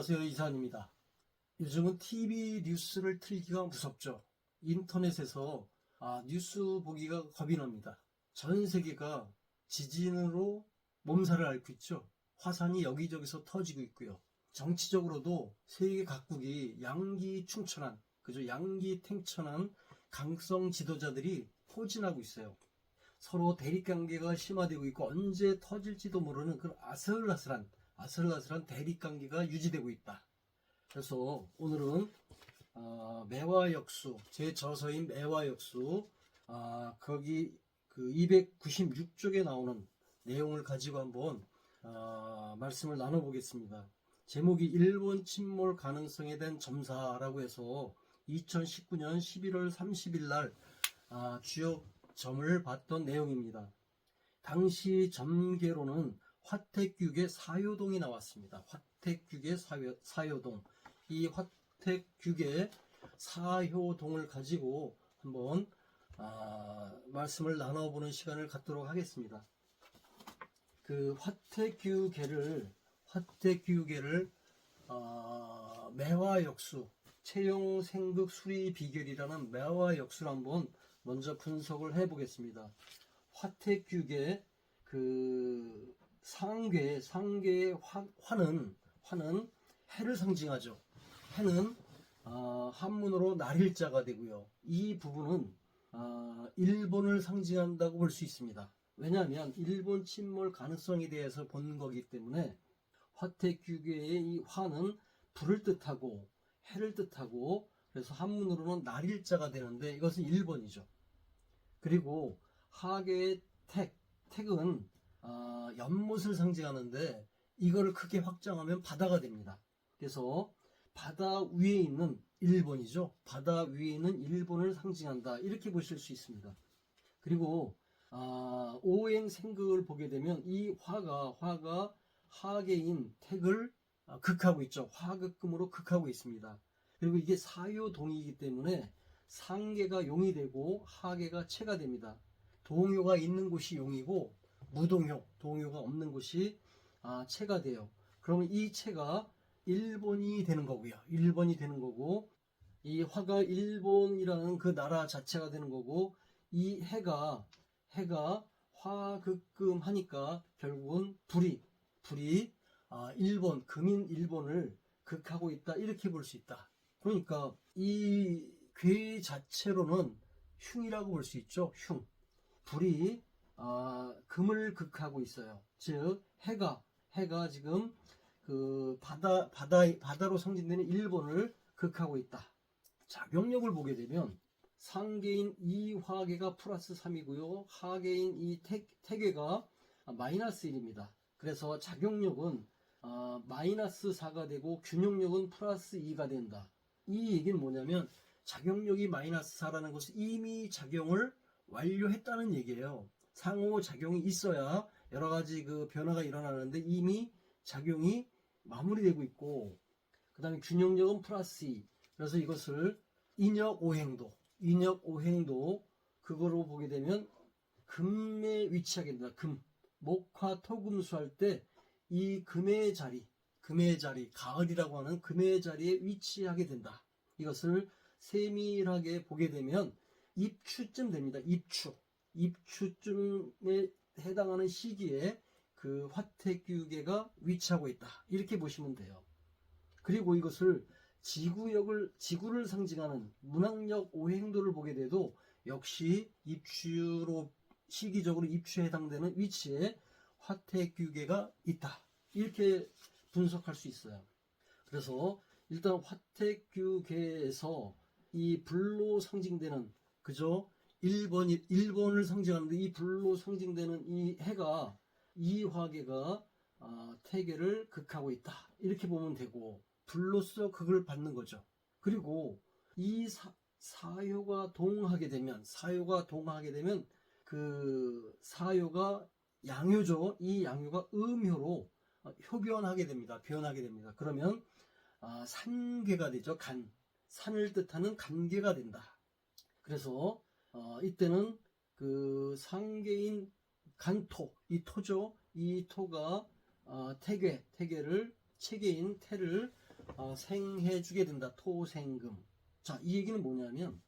안녕하세요. 이사입니다. 요즘은 TV 뉴스를 틀기가 무섭죠. 인터넷에서 뉴스 보기가 겁이 납니다. 전 세계가 지진으로 몸살을 앓고 있죠. 화산이 여기저기서 터지고 있고요. 정치적으로도 세계 각국이 양기충천한, 그죠? 양기탱천한 강성 지도자들이 포진하고 있어요. 서로 대립관계가 심화되고 있고 언제 터질지도 모르는 그런 아슬아슬한 대립관계가 유지되고 있다. 그래서 오늘은 매화역수, 제 저서인 매화역수, 거기 그 296쪽에 나오는 내용을 가지고 한번 말씀을 나눠보겠습니다. 제목이 일본 침몰 가능성에 대한 점사라고 해서 2019년 11월 30일 날 주요 점을 봤던 내용입니다. 당시 점계로는 화택규계 사요동이 나왔습니다. 화택규계 사요동. 이 화택규계 사요동을 가지고 한번 말씀을 나눠보는 시간을 갖도록 하겠습니다. 그 화택규계를 매화역수, 채용생극 수리 비결이라는 매화역수를 한번 먼저 분석을 해보겠습니다. 화택규계 그 상계의 화는 해를 상징하죠. 해는 한문으로 날일자가 되고요. 이 부분은 일본을 상징한다고 볼 수 있습니다. 왜냐하면 일본 침몰 가능성에 대해서 본 거기 때문에 화택규계의 이 화는 불을 뜻하고 해를 뜻하고 그래서 한문으로는 날일자가 되는데 이것은 일본이죠. 그리고 하계의 택은 연못을 상징하는데 이거를 크게 확장하면 바다가 됩니다. 그래서 바다 위에 있는 일본이죠. 바다 위에 있는 일본을 상징한다. 이렇게 보실 수 있습니다. 그리고 오행생극을 보게 되면 이 화가 하계인 택을 극하고 있죠. 화극금으로 극하고 있습니다. 그리고 이게 사요동이기 때문에 상계가 용이 되고 하계가 체가 됩니다. 동요가 있는 곳이 용이고 무동요, 동요가 없는 곳이 체가 돼요. 그러면 이 체가 일본이 되는 거고요. 일본이 되는 거고 이 화가 일본이라는 그 나라 자체가 되는 거고 이 해가 화극금 하니까 결국은 불이 일본, 금인 일본을 극하고 있다. 이렇게 볼 수 있다. 그러니까 이 괴 자체로는 흉이라고 볼 수 있죠. 흉. 불이 금을 극하고 있어요. 즉 해가 지금 그 바다로 상징되는 일본을 극하고 있다. 작용력을 보게 되면 상계인 이 화계가 플러스 3이고요. 하계인 이 택계가 마이너스 1입니다. 그래서 작용력은 마이너스 4가 되고 균형력은 플러스 2가 된다. 이 얘기는 뭐냐면 작용력이 마이너스 4라는 것은 이미 작용을 완료했다는 얘기예요. 상호작용이 있어야 여러 가지 그 변화가 일어나는데 이미 작용이 마무리되고 있고 그 다음에 균형력은 플러스 2. 그래서 이것을 인역오행도 그거로 보게 되면 금에 위치하게 된다. 금, 목화 토금수 할 때 이 금의 자리 가을이라고 하는 금의 자리에 위치하게 된다. 이것을 세밀하게 보게 되면 입추쯤 됩니다. 입추쯤에 해당하는 시기에 그 화택규계가 위치하고 있다. 이렇게 보시면 돼요. 그리고 이것을 지구를 상징하는 문학력 오행도를 보게 돼도 역시 시기적으로 입추에 해당되는 위치에 화택규계가 있다. 이렇게 분석할 수 있어요. 그래서 일단 화택규계에서 이 불로 상징되는 그죠? 일본을 상징하는데 이 불로 상징되는 이 해가 이 화계가 태계를 극하고 있다. 이렇게 보면 되고 불로서 극을 받는 거죠. 그리고 이 사요가 동하게 되면 그 사요가 양요죠. 이 양요가 음효로 변하게 됩니다. 그러면 산괴가 되죠. 산을 뜻하는 간괴가 된다. 그래서 이때는 그 상계인 간토, 이 토가 체계인 태를 생해주게 된다. 토생금. 자, 이 얘기는 뭐냐면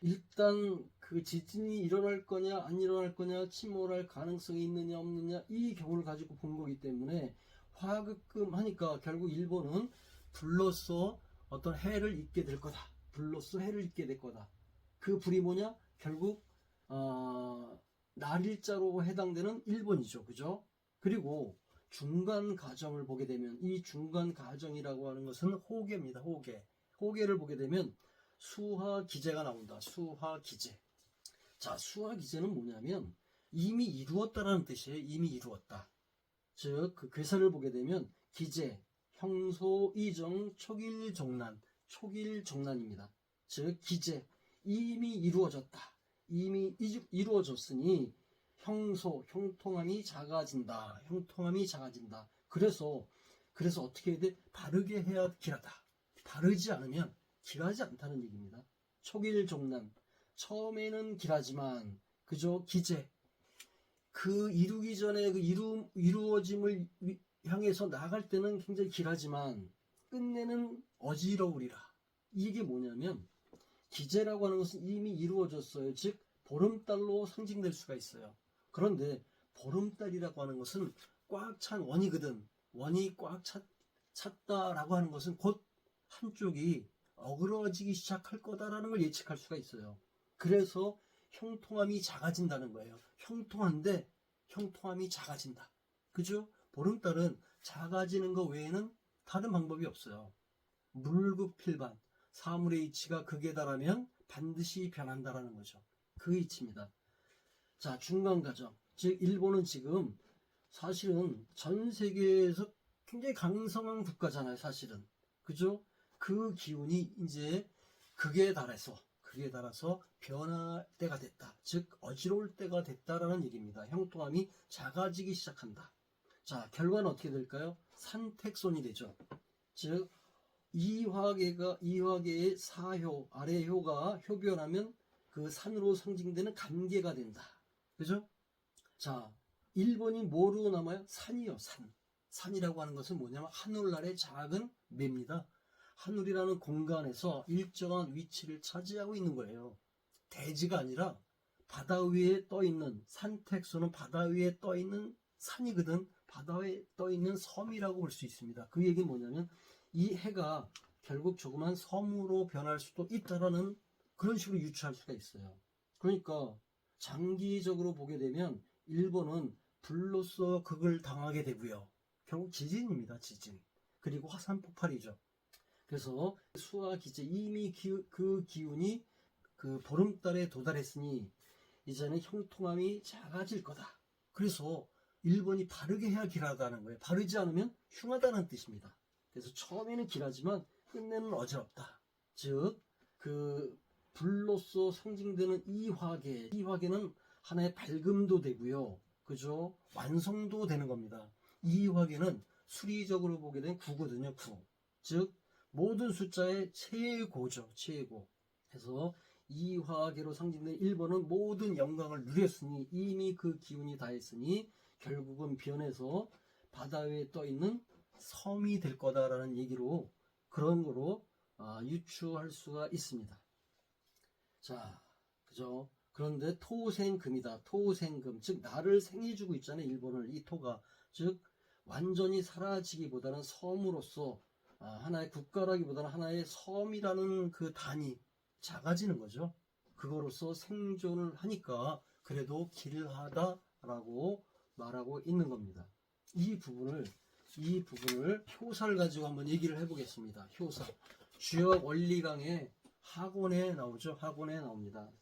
일단 그 지진이 일어날 거냐 안 일어날 거냐, 침몰할 가능성이 있느냐 없느냐, 이 경우를 가지고 본 거기 때문에 화급금 하니까 결국 일본은 불로써 어떤 해를 입게 될 거다. 불로써 해를 입게 될 거다. 그 불이 뭐냐? 결국 날일자로 해당되는 일본이죠. 그죠? 그리고 중간 가정을 보게 되면 이 중간 가정이라고 하는 것은 호계입니다. 호계. 호계를 보게 되면 수화기제가 나온다. 수화기제. 자, 수화기제는 뭐냐면 이미 이루었다라는 뜻이에요. 이미 이루었다. 즉, 그 괴사를 보게 되면 기제, 형소, 이정, 촉일종난, 촉일종난입니다. 즉, 기제, 이미 이루어졌다. 이미 이루어졌으니 형소, 형통함이 작아진다. 형통함이 작아진다. 그래서 어떻게 해야 돼? 바르게 해야 길하다. 바르지 않으면 길하지 않다는 얘기입니다. 촉일종난. 처음에는 길하지만 그저 기제. 그 이루기 전에 그 이루어짐을 향해서 나갈 때는 굉장히 길하지만 끝내는 어지러우리라. 이게 뭐냐면 기제라고 하는 것은 이미 이루어졌어요. 즉 보름달로 상징될 수가 있어요. 그런데 보름달이라고 하는 것은 꽉 찬 원이거든. 원이 꽉 찼다라고 하는 것은 곧 한쪽이 어그러지기 시작할 거다라는 걸 예측할 수가 있어요. 그래서 형통함이 작아진다는 거예요. 형통한데 형통함이 작아진다. 그죠? 보름달은 작아지는 것 외에는 다른 방법이 없어요. 물극필반. 사물의 이치가 극에 달하면 반드시 변한다라는 거죠. 그 이치입니다. 자, 중간 과정. 즉 일본은 지금 사실은 전 세계에서 굉장히 강성한 국가잖아요. 사실은. 그죠? 그 기운이 이제 극에 달해서 변할 때가 됐다. 즉 어지러울 때가 됐다라는 얘기입니다. 형통함이 작아지기 시작한다. 자, 결과는 어떻게 될까요? 산택손이 되죠. 즉 이화계의 사효, 아래효가 효변하면 그 산으로 상징되는 간계가 된다. 그죠? 자, 일본이 뭐로 남아요? 산이요, 산. 산이라고 하는 것은 뭐냐면 하늘 아래 작은 매입니다. 하늘이라는 공간에서 일정한 위치를 차지하고 있는 거예요. 대지가 아니라 바다 위에 떠있는, 산택소는 바다 위에 떠있는 산이거든. 바다 위에 떠있는 섬이라고 볼 수 있습니다. 그 얘기는 뭐냐면 이 해가 결국 조그만 섬으로 변할 수도 있다라는 그런 식으로 유추할 수가 있어요. 그러니까 장기적으로 보게 되면 일본은 불로써 극을 당하게 되고요. 결국 지진입니다. 지진. 그리고 화산 폭발이죠. 그래서 수화기제 이미 그 기운이 그 보름달에 도달했으니 이제는 형통함이 작아질 거다. 그래서 일본이 바르게 해야 길하다는 거예요. 바르지 않으면 흉하다는 뜻입니다. 그래서 처음에는 길하지만 끝내는 어지럽다. 즉 그 불로서 상징되는 이화계는 하나의 밝음도 되고요. 그죠? 완성도 되는 겁니다. 이화계는 수리적으로 보게 된 구거든요. 구. 즉 모든 숫자의 최고죠. 최고. 그래서 이화계로 상징된 일본은 모든 영광을 누렸으니 이미 그 기운이 다했으니 결국은 변해서 바다 위에 떠있는 섬이 될 거다라는 얘기로 그런 거로 유추할 수가 있습니다. 자, 그죠? 그런데 토생금이다. 토생금. 즉 나를 생해주고 있잖아요. 일본을. 이 토가. 즉 완전히 사라지기보다는 섬으로서 하나의 국가라기보다는 하나의 섬이라는 그 단이 작아지는 거죠. 그거로서 생존을 하니까 그래도 길하다라고 말하고 있는 겁니다. 이 부분을 효사를 가지고 한번 얘기를 해보겠습니다. 효사. 주역 원리강의 학원에 나오죠. 학원에 나옵니다.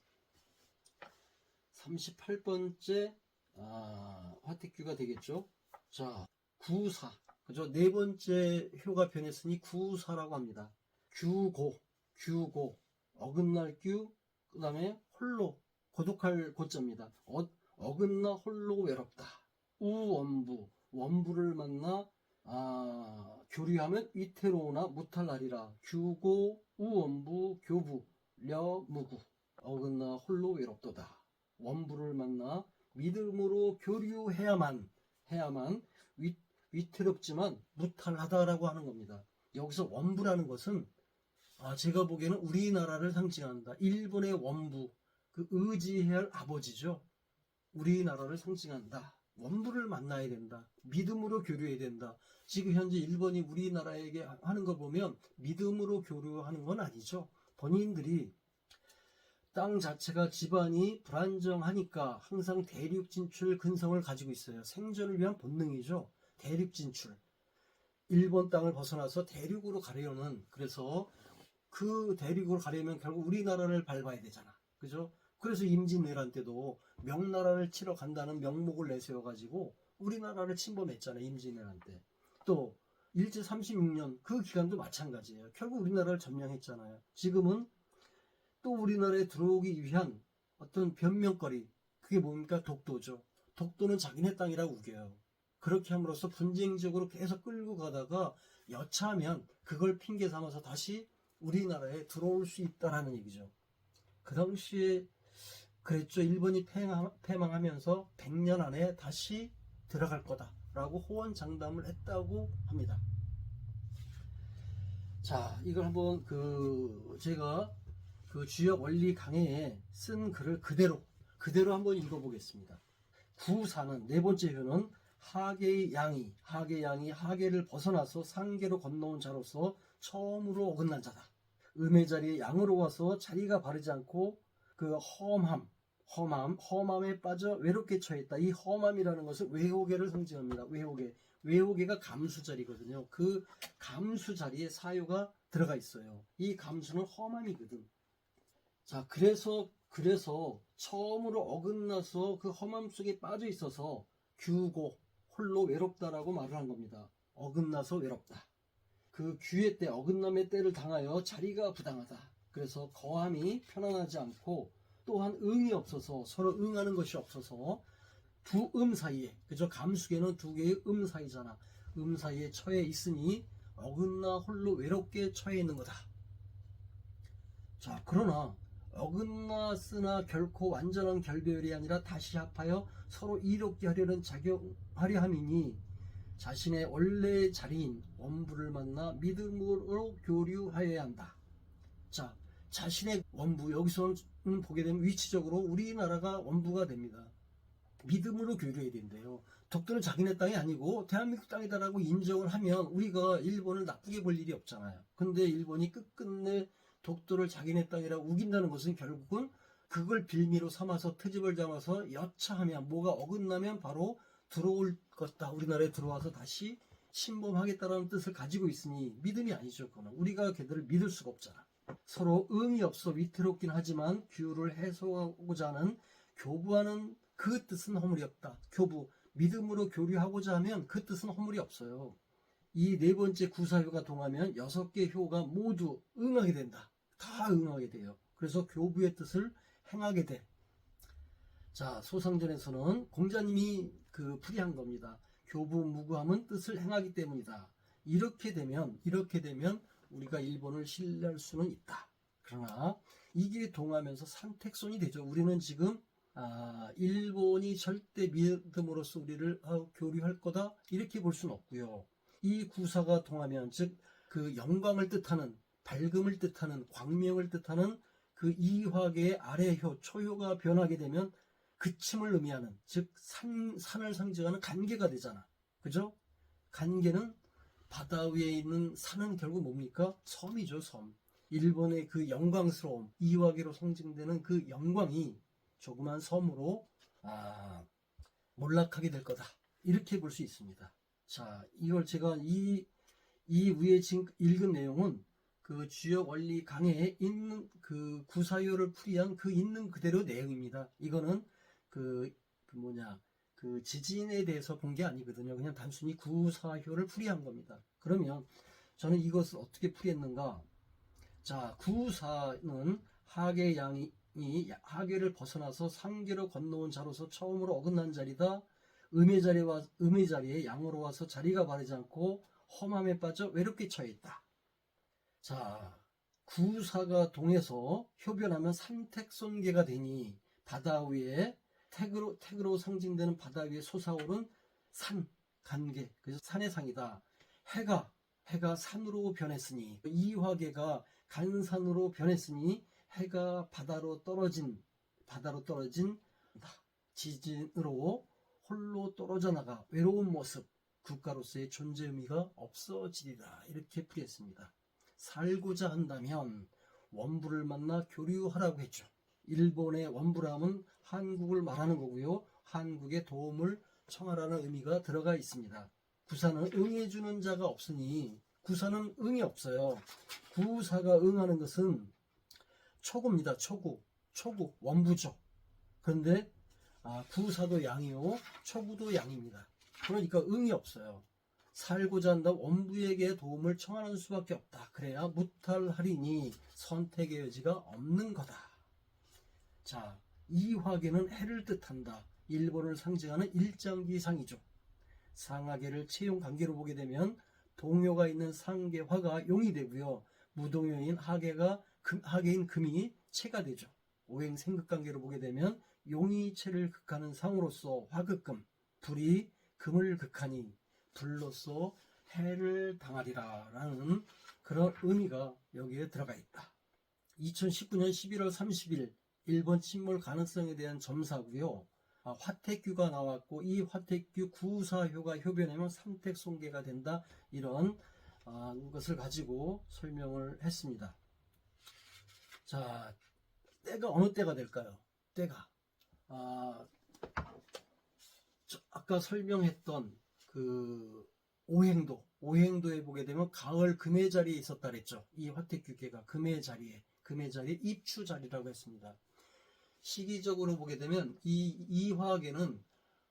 38번째 화택규가 되겠죠. 자, 구사. 그죠? 네 번째 효가 변했으니 구사라고 합니다. 규고, 어긋날 규, 그 다음에 홀로, 고독할 고자입니다. 어긋나 홀로 외롭다. 우원부, 원부를 만나 교류하면 위태로우나 무탈하리라. 규고, 우원부, 교부, 려무구. 어긋나 홀로 외롭도다. 원부를 만나 믿음으로 교류해야만 위태롭지만 무탈하다라고 하는 겁니다. 여기서 원부라는 것은 제가 보기에는 우리나라를 상징한다. 일본의 원부, 그 의지해야 할 아버지죠. 우리나라를 상징한다. 원부를 만나야 된다. 믿음으로 교류해야 된다. 지금 현재 일본이 우리나라에게 하는 걸 보면 믿음으로 교류하는 건 아니죠. 본인들이 땅 자체가 지반이 불안정하니까 항상 대륙 진출 근성을 가지고 있어요. 생존을 위한 본능이죠. 대륙 진출. 일본 땅을 벗어나서 대륙으로 가려는, 그래서 그 대륙으로 가려면 결국 우리나라를 밟아야 되잖아. 그죠? 그래서 임진왜란 때도 명나라를 치러 간다는 명목을 내세워가지고 우리나라를 침범했잖아요. 임진왜란 때. 또 일제 36년 그 기간도 마찬가지예요. 결국 우리나라를 점령했잖아요. 지금은 또 우리나라에 들어오기 위한 어떤 변명거리, 그게 뭡니까? 독도죠. 독도는 자기네 땅이라고 우겨요. 그렇게 함으로써 분쟁적으로 계속 끌고 가다가 여차하면 그걸 핑계 삼아서 다시 우리나라에 들어올 수 있다라는 얘기죠. 그 당시에 그랬죠. 일본이 패망하면서 100년 안에 다시 들어갈 거다라고 호언장담을 했다고 합니다. 자, 이걸 한번 제가 그 주역 원리 강해에 쓴 글을 그대로 한번 읽어보겠습니다. 구사는, 네 번째 효는 하계의 양이, 하계를 벗어나서 상계로 건너온 자로서 처음으로 어긋난 자다. 음의 자리에 양으로 와서 자리가 바르지 않고 그 험함에 빠져 외롭게 처했다. 이 험함이라는 것은 외호계를 상징합니다. 외호계가 감수자리거든요. 그 감수자리에 사유가 들어가 있어요. 이 감수는 험함이거든. 자, 그래서 처음으로 어긋나서 그 험함 속에 빠져 있어서 규고, 홀로 외롭다라고 말을 한 겁니다. 어긋나서 외롭다. 그 규의 때, 어긋남의 때를 당하여 자리가 부당하다. 그래서 거함이 편안하지 않고 또한 응이 없어서, 서로 응하는 것이 없어서 두 음 사이에, 그죠? 감수계는 두 개의 음 사이잖아. 음 사이에 처해 있으니 어긋나 홀로 외롭게 처해 있는 거다. 자, 그러나 어긋났으나 결코 완전한 결별이 아니라 다시 합하여 서로 이롭게 하려는 작용하려 함이니 자신의 원래 자리인 원부를 만나 믿음으로 교류하여야 한다. 자, 자신의 원부, 여기서는 보게 되면 위치적으로 우리나라가 원부가 됩니다. 믿음으로 교류해야 된대요. 독도는 자기네 땅이 아니고 대한민국 땅이다라고 인정을 하면 우리가 일본을 나쁘게 볼 일이 없잖아요. 근데 일본이 끝끝내 독도를 자기네 땅이라고 우긴다는 것은 결국은 그걸 빌미로 삼아서 트집을 잡아서 여차하면, 뭐가 어긋나면 바로 들어올 것다. 우리나라에 들어와서 다시 침범하겠다라는 뜻을 가지고 있으니 믿음이 아니죠. 그거는 우리가 걔들을 믿을 수가 없잖아. 서로 응이 없어 위태롭긴 하지만 규를 해소하고자 하는, 교부하는 그 뜻은 허물이 없다. 교부, 믿음으로 교류하고자 하면 그 뜻은 허물이 없어요. 이 네 번째 구사효가 동하면 6개 효가 모두 응하게 된다. 다 응하게 돼요. 그래서 교부의 뜻을 행하게 돼. 자, 소상전에서는 공자님이 풀이한 겁니다. 교부 무구함은 뜻을 행하기 때문이다. 이렇게 되면 우리가 일본을 신뢰할 수는 있다. 그러나 이게 동하면서 산택손이 되죠. 우리는 지금 일본이 절대 믿음으로써 우리를 교류할 거다 이렇게 볼 수는 없고요. 이 구사가 동하면, 즉 그 영광을 뜻하는, 밝음을 뜻하는, 광명을 뜻하는 그 이화계의 아래효, 초효가 변하게 되면 그침을 의미하는, 즉 산을 상징하는 간계가 되잖아. 그죠? 간계는 바다 위에 있는 산은 결국 뭡니까? 섬이죠, 섬. 일본의 그 영광스러움, 이화계로 상징되는 그 영광이 조그만 섬으로 몰락하게 될 거다. 이렇게 볼 수 있습니다. 자, 이걸 제가 이 위에 지금 읽은 내용은 그 주역 원리 강해에 있는 그 구사효를 풀이한 그 있는 그대로 내용입니다. 이거는 그 지진에 대해서 본 게 아니거든요. 그냥 단순히 구사효를 풀이한 겁니다. 그러면 저는 이것을 어떻게 풀이했는가? 자, 구사는 하계 양이 하계를 벗어나서 상계로 건너온 자로서 처음으로 어긋난 자리다. 음의 자리에 양으로 와서 자리가 바르지 않고 험함에 빠져 외롭게 처해 있다. 자, 구사가 동해서 효변하면 산택손계가 되니 바다 위에 택으로 상징되는 바다 위에 솟아오른 산, 간계, 그래서 산의 상이다. 해가 산으로 변했으니, 이 화계가 간산으로 변했으니 해가 바다로 떨어진 지진으로 홀로 떨어져 나가 외로운 모습, 국가로서의 존재 의미가 없어지리라. 이렇게 풀이했습니다. 살고자 한다면 원부를 만나 교류하라고 했죠. 일본의 원부람은 한국을 말하는 거고요. 한국의 도움을 청하라는 의미가 들어가 있습니다. 구사는 응해주는 자가 없으니 구사는 응이 없어요. 구사가 응하는 것은 초구입니다. 초구 원부죠. 그런데 구사도 양이요 초구도 양입니다. 그러니까 응이 없어요. 살고자 한다 원부에게 도움을 청하는 수밖에 없다. 그래야 무탈하리니 선택의 여지가 없는 거다. 자, 이 화계는 해를 뜻한다. 일본을 상징하는 일장기상이죠. 상하계를 채용 관계로 보게 되면 동요가 있는 상계화가 용이 되고요. 무동요인 하계인 금이 채가 되죠. 오행생극 관계로 보게 되면 용이 채를 극하는 상으로서 화극금, 불이 금을 극하니 불로서 해를 당하리라 라는 그런 의미가 여기에 들어가 있다. 2019년 11월 30일 일본 침몰 가능성에 대한 점사고요. 화택규가 나왔고 이 화택규 구사효가 효변하면 삼택송계가 된다. 이런 것을 가지고 설명을 했습니다. 자, 때가 어느 때가 될까요? 때가 아까 설명했던 그 오행도에 보게 되면 가을 금의 자리에 있었다 그랬죠. 이 화택규계가 금의 자리에 입추 자리라고 했습니다. 시기적으로 보게 되면 이 화계는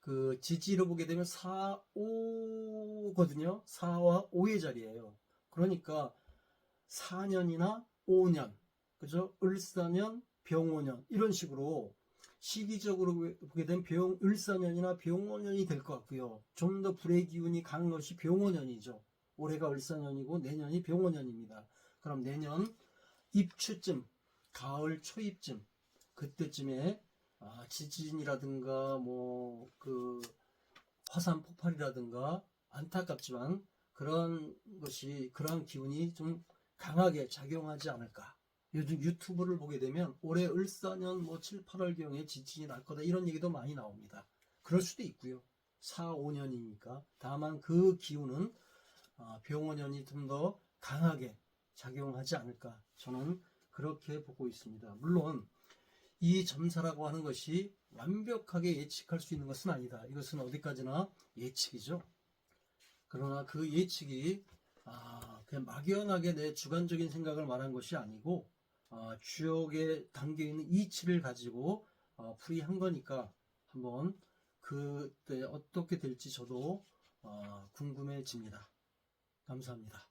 그 지지로 보게 되면 4,5거든요. 4와 5의 자리예요. 그러니까 4년이나 5년, 그죠? 을사년, 병오년 이런 식으로 시기적으로 보게 되면 을사년이나 병오년이 될 것 같고요. 좀 더 불의 기운이 강한 것이 병오년이죠. 올해가 을사년이고 내년이 병오년입니다. 그럼 내년 입추쯤, 가을 초입쯤 그때쯤에 지진이라든가 뭐 그 화산 폭발이라든가 안타깝지만 그런 기운이 좀 강하게 작용하지 않을까. 요즘 유튜브를 보게 되면 올해 을사년 7, 8월경에 지진이 날 거다 이런 얘기도 많이 나옵니다. 그럴 수도 있고요. 4, 5년이니까. 다만 그 기운은 병오년이 좀 더 강하게 작용하지 않을까. 저는 그렇게 보고 있습니다. 물론 이 점사라고 하는 것이 완벽하게 예측할 수 있는 것은 아니다. 이것은 어디까지나 예측이죠. 그러나 그 예측이 그냥 막연하게 내 주관적인 생각을 말한 것이 아니고 주역에 담겨있는 이치를 가지고 풀이한 거니까 한번 그때 어떻게 될지 저도 궁금해집니다. 감사합니다.